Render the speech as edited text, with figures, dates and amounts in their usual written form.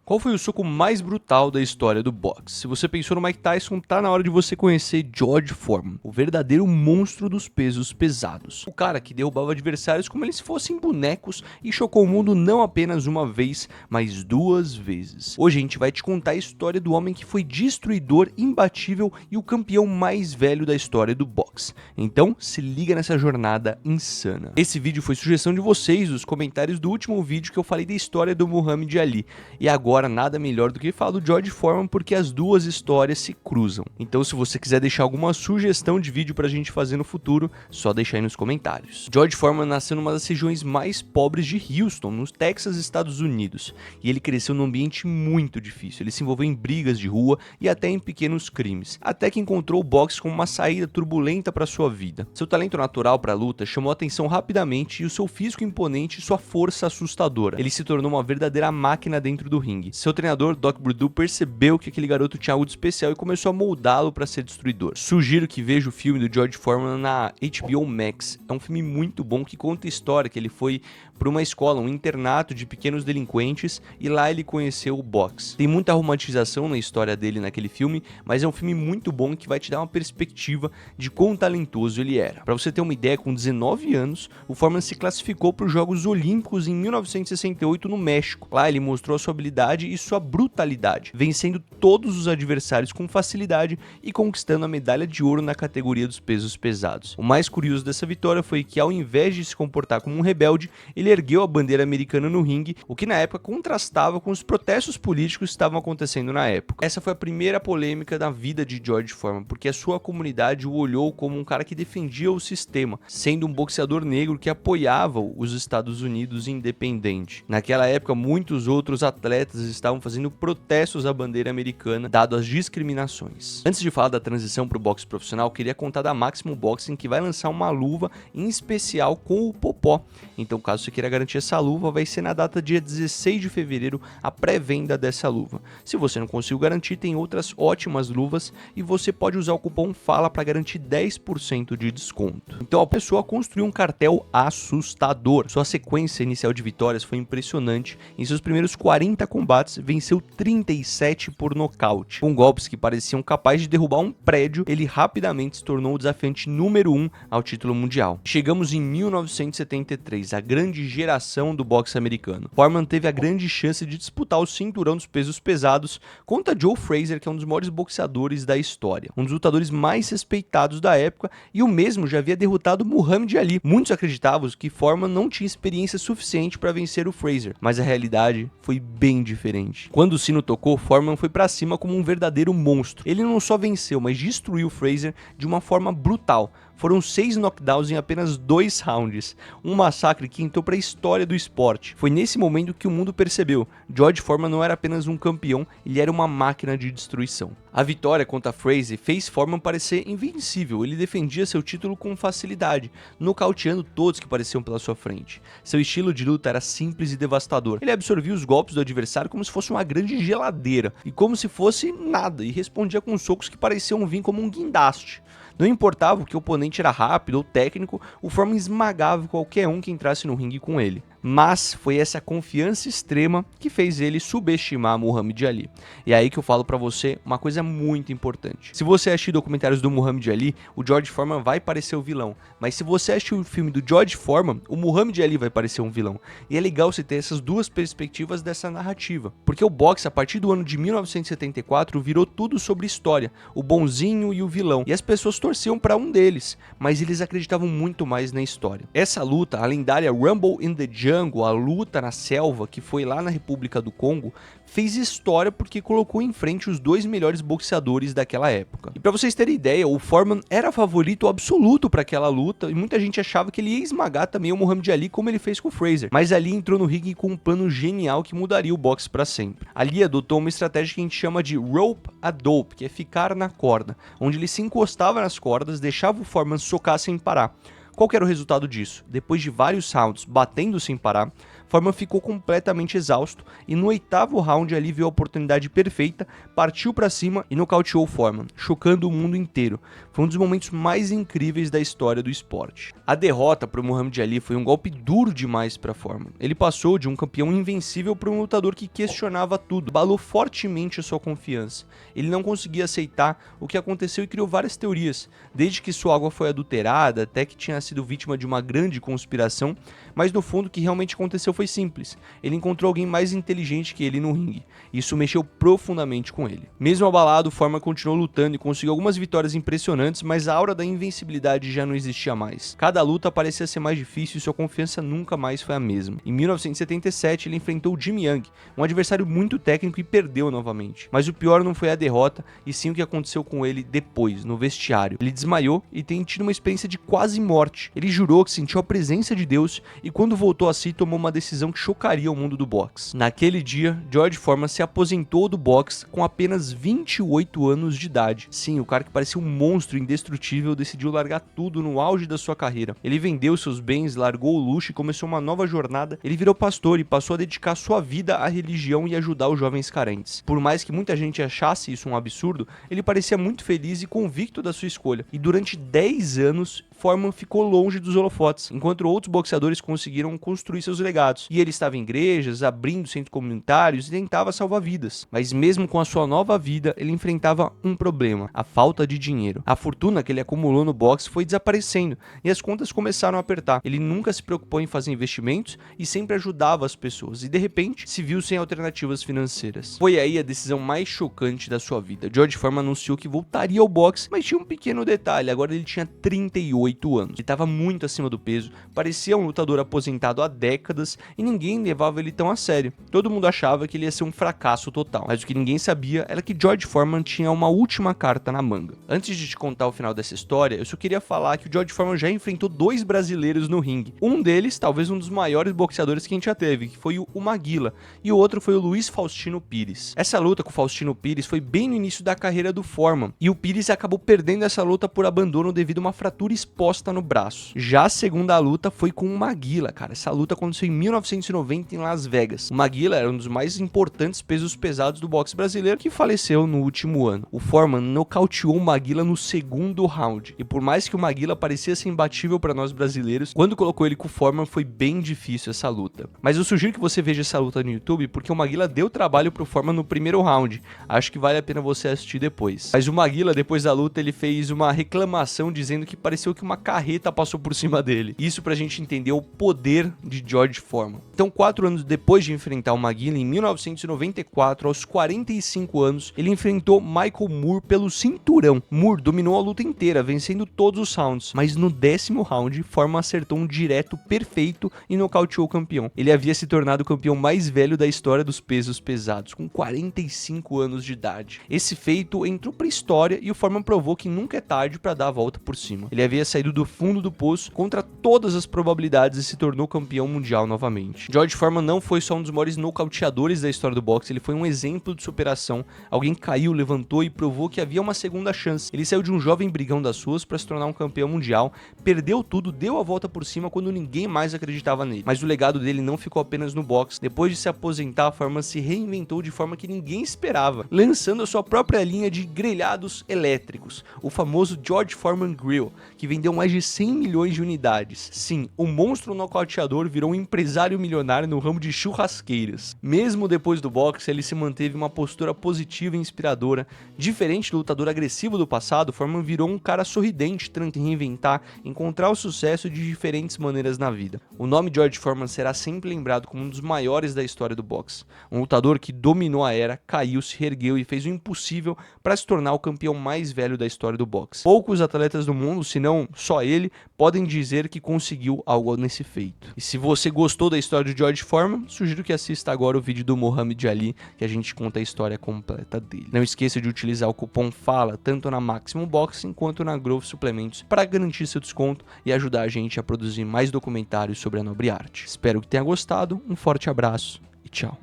Qual foi o soco mais brutal da história do boxe? Se você pensou no Mike Tyson, tá na hora de você conhecer George Foreman, o verdadeiro monstro dos pesos pesados. O cara que derrubava adversários como eles fossem bonecos e chocou o mundo não apenas uma vez, mas duas vezes. Hoje a gente vai te contar a história do homem que foi destruidor, imbatível e o campeão mais velho da história do boxe. Então, se liga nessa jornada insana. Esse vídeo foi sugestão de vocês, dos comentários do último vídeo que eu falei da história do Muhammad Ali. E agora nada melhor do que falar do George Foreman, porque as duas histórias se cruzam. Então se você quiser deixar alguma sugestão de vídeo pra gente fazer no futuro, só deixa aí nos comentários. George Foreman nasceu numa das regiões mais pobres de Houston, no Texas, Estados Unidos. E ele cresceu num ambiente muito difícil. Ele se envolveu em brigas de rua e até em pequenos crimes. Até que encontrou o boxe como uma saída turbulenta para sua vida. Seu talento natural para a luta chamou a atenção rapidamente e o seu físico imponente e sua força assustadora. Ele se tornou uma verdadeira máquina dentro do ringue. Seu treinador, Doc Purdue, percebeu que aquele garoto tinha algo de especial e começou a moldá-lo para ser destruidor. Sugiro que veja o filme do George Foreman na HBO Max. É um filme muito bom que conta a história que ele foi para uma escola, um internato de pequenos delinquentes, e lá ele conheceu o boxe. Tem muita romantização na história dele naquele filme, mas é um filme muito bom que vai te dar uma perspectiva de quão talentoso ele era. Para você ter uma ideia, com 19 anos, o Foreman se classificou para os Jogos Olímpicos em 1968 no México. Lá ele mostrou a sua habilidade e sua brutalidade, vencendo todos os adversários com facilidade e conquistando a medalha de ouro na categoria dos pesos pesados. O mais curioso dessa vitória foi que, ao invés de se comportar como um rebelde, ele ergueu a bandeira americana no ringue, o que na época contrastava com os protestos políticos que estavam acontecendo na época. Essa foi a primeira polêmica da vida de George Foreman, porque a sua comunidade o olhou como um cara que defendia o sistema, sendo um boxeador negro que apoiava os Estados Unidos independente. Naquela época, muitos outros atletas estavam fazendo protestos à bandeira americana, dado as discriminações. Antes de falar da transição para o boxe profissional, queria contar da Maximum Boxing, que vai lançar uma luva em especial com o Popó. Então, caso você queira garantir essa luva, vai ser na data dia 16 de fevereiro a pré-venda dessa luva. Se você não conseguiu garantir, tem outras ótimas luvas e você pode usar o cupom FALA para garantir 10% de desconto. Então a pessoa construiu um cartel assustador. Sua sequência inicial de vitórias foi impressionante. Em seus primeiros 40 combates, venceu 37 por nocaute. Com golpes que pareciam capazes de derrubar um prédio, ele rapidamente se tornou o desafiante número 1 ao título mundial. Chegamos em 1973, a grande geração do boxe americano. Foreman teve a grande chance de disputar o cinturão dos pesos pesados contra Joe Frazier, que é um dos maiores boxeadores da história, um dos lutadores mais respeitados da época, e o mesmo já havia derrotado Muhammad Ali. Muitos acreditavam que Foreman não tinha experiência suficiente para vencer o Frazier, mas a realidade foi bem diferente. Quando o sino tocou, Foreman foi para cima como um verdadeiro monstro. Ele não só venceu, mas destruiu o Frazier de uma forma brutal. Foram 6 knockdowns em apenas 2 rounds, um massacre que entrou para a história do esporte. Foi nesse momento que o mundo percebeu: George Foreman não era apenas um campeão, ele era uma máquina de destruição. A vitória contra Frazier fez Foreman parecer invencível. Ele defendia seu título com facilidade, nocauteando todos que apareciam pela sua frente. Seu estilo de luta era simples e devastador. Ele absorvia os golpes do adversário como se fosse uma grande geladeira, e como se fosse nada, e respondia com socos que pareciam vir como um guindaste. Não importava o que o oponente era rápido ou técnico, o Foreman esmagava qualquer um que entrasse no ringue com ele. Mas foi essa confiança extrema que fez ele subestimar Muhammad Ali. E é aí que eu falo pra você uma coisa muito importante. Se você assistir documentários do Muhammad Ali, o George Foreman vai parecer o vilão. Mas se você assistir o filme do George Foreman, o Muhammad Ali vai parecer um vilão. E é legal você ter essas duas perspectivas dessa narrativa. Porque o boxe, a partir do ano de 1974, virou tudo sobre história. O bonzinho e o vilão. E as pessoas torciam pra um deles, mas eles acreditavam muito mais na história. Essa luta, a lendária Rumble in the Jungle, a luta na selva, que foi lá na República do Congo, fez história porque colocou em frente os dois melhores boxeadores daquela época. E pra vocês terem ideia, o Foreman era favorito absoluto para aquela luta e muita gente achava que ele ia esmagar também o Muhammad Ali, como ele fez com o Frazier. Mas Ali entrou no ringue com um plano genial que mudaria o boxe para sempre. Ali adotou uma estratégia que a gente chama de rope a dope, que é ficar na corda, onde ele se encostava nas cordas, deixava o Foreman socar sem parar. Qual que era o resultado disso? Depois de vários rounds batendo sem parar, Foreman ficou completamente exausto e no 8º round ali viu a oportunidade perfeita, partiu pra cima e nocauteou Foreman, chocando o mundo inteiro. Foi um dos momentos mais incríveis da história do esporte. A derrota para o Muhammad Ali foi um golpe duro demais para Foreman. Ele passou de um campeão invencível para um lutador que questionava tudo, abalou fortemente a sua confiança. Ele não conseguia aceitar o que aconteceu e criou várias teorias, desde que sua água foi adulterada até que tinha sido vítima de uma grande conspiração, mas no fundo o que realmente aconteceu foi simples. Ele encontrou alguém mais inteligente que ele no ringue. Isso mexeu profundamente com ele. Mesmo abalado, Foreman continuou lutando e conseguiu algumas vitórias impressionantes, mas a aura da invencibilidade já não existia mais. Cada luta parecia ser mais difícil e sua confiança nunca mais foi a mesma. Em 1977, ele enfrentou Jimmy Young, um adversário muito técnico, e perdeu novamente. Mas o pior não foi a derrota, e sim o que aconteceu com ele depois, no vestiário. Ele desmaiou e tem tido uma experiência de quase morte. Ele jurou que sentiu a presença de Deus e quando voltou a si, tomou uma decisão que chocaria o mundo do boxe. Naquele dia, George Foreman se aposentou do boxe com apenas 28 anos de idade. Sim, o cara que parecia um monstro indestrutível decidiu largar tudo no auge da sua carreira. Ele vendeu seus bens, largou o luxo e começou uma nova jornada. Ele virou pastor e passou a dedicar sua vida à religião e ajudar os jovens carentes. Por mais que muita gente achasse isso um absurdo, ele parecia muito feliz e convicto da sua escolha. E durante 10 anos, Foreman ficou longe dos holofotes, enquanto outros boxeadores conseguiram construir seus legados. E ele estava em igrejas, abrindo centros comunitários e tentava salvar vidas. Mas mesmo com a sua nova vida, ele enfrentava um problema: a falta de dinheiro. A fortuna que ele acumulou no boxe foi desaparecendo e as contas começaram a apertar. Ele nunca se preocupou em fazer investimentos e sempre ajudava as pessoas, e de repente se viu sem alternativas financeiras. Foi aí a decisão mais chocante da sua vida. George Foreman anunciou que voltaria ao boxe, mas tinha um pequeno detalhe: agora ele tinha 38 anos. Ele estava muito acima do peso, parecia um lutador aposentado há décadas e ninguém levava ele tão a sério. Todo mundo achava que ele ia ser um fracasso total, mas o que ninguém sabia era que George Foreman tinha uma última carta na manga. Antes de te contar o final dessa história, eu só queria falar que o George Foreman já enfrentou 2 brasileiros no ringue. Um deles, talvez um dos maiores boxeadores que a gente já teve, que foi o Maguila, e o outro foi o Luiz Faustino Pires. Essa luta com o Faustino Pires foi bem no início da carreira do Foreman, e o Pires acabou perdendo essa luta por abandono devido a uma fratura exposta no braço. Já a segunda luta foi com o Maguila, cara. Essa luta aconteceu em 1990 em Las Vegas. O Maguila era um dos mais importantes pesos pesados do boxe brasileiro, que faleceu no último ano. O Foreman nocauteou o Maguila no 2º round, e por mais que o Maguila parecia ser imbatível para nós brasileiros, quando colocou ele com o Foreman foi bem difícil essa luta. Mas eu sugiro que você veja essa luta no YouTube, porque o Maguila deu trabalho pro Foreman no 1º round. Acho que vale a pena você assistir depois. Mas o Maguila, depois da luta, ele fez uma reclamação dizendo que pareceu que uma carreta passou por cima dele. Isso pra gente entender o poder de George Foreman. Então, 4 anos depois de enfrentar o Maguila, em 1994, aos 45 anos, ele enfrentou Michael Moore pelo cinturão. Moore dominou a luta inteira, vencendo todos os rounds, mas no 10º round, Foreman acertou um direto perfeito e nocauteou o campeão. Ele havia se tornado o campeão mais velho da história dos pesos pesados, com 45 anos de idade. Esse feito entrou pra história e o Foreman provou que nunca é tarde pra dar a volta por cima. Ele havia saído do fundo do poço contra todas as probabilidades e se tornou campeão mundial novamente. George Foreman não foi só um dos maiores nocauteadores da história do boxe, ele foi um exemplo de superação. Alguém caiu, levantou e provou que havia uma segunda chance. Ele saiu de um jovem brigão das ruas para se tornar um campeão mundial, perdeu tudo, deu a volta por cima quando ninguém mais acreditava nele. Mas o legado dele não ficou apenas no boxe. Depois de se aposentar, Foreman se reinventou de forma que ninguém esperava, lançando a sua própria linha de grelhados elétricos, o famoso George Foreman Grill, que vendeu mais de 100 milhões de unidades. Sim, o monstro nocauteador virou um empresário milionário no ramo de churrasqueiras. Mesmo depois do boxe, ele se manteve uma postura positiva e inspiradora. Diferente do lutador agressivo do passado, Foreman virou um cara sorridente, tentando reinventar, encontrar o sucesso de diferentes maneiras na vida. O nome George Foreman será sempre lembrado como um dos maiores da história do boxe. Um lutador que dominou a era, caiu, se reergueu e fez o impossível para se tornar o campeão mais velho da história do boxe. Poucos atletas do mundo, se não só ele, podem dizer que conseguiu algo nesse feito. E se você gostou da história de George Foreman, sugiro que assista agora o vídeo do Muhammad Ali, que a gente conta a história completa dele. Não esqueça de utilizar o cupom FALA tanto na Maximum Boxing quanto na Growth Suplementos para garantir seu desconto e ajudar a gente a produzir mais documentários sobre a nobre arte. Espero que tenha gostado, um forte abraço e tchau.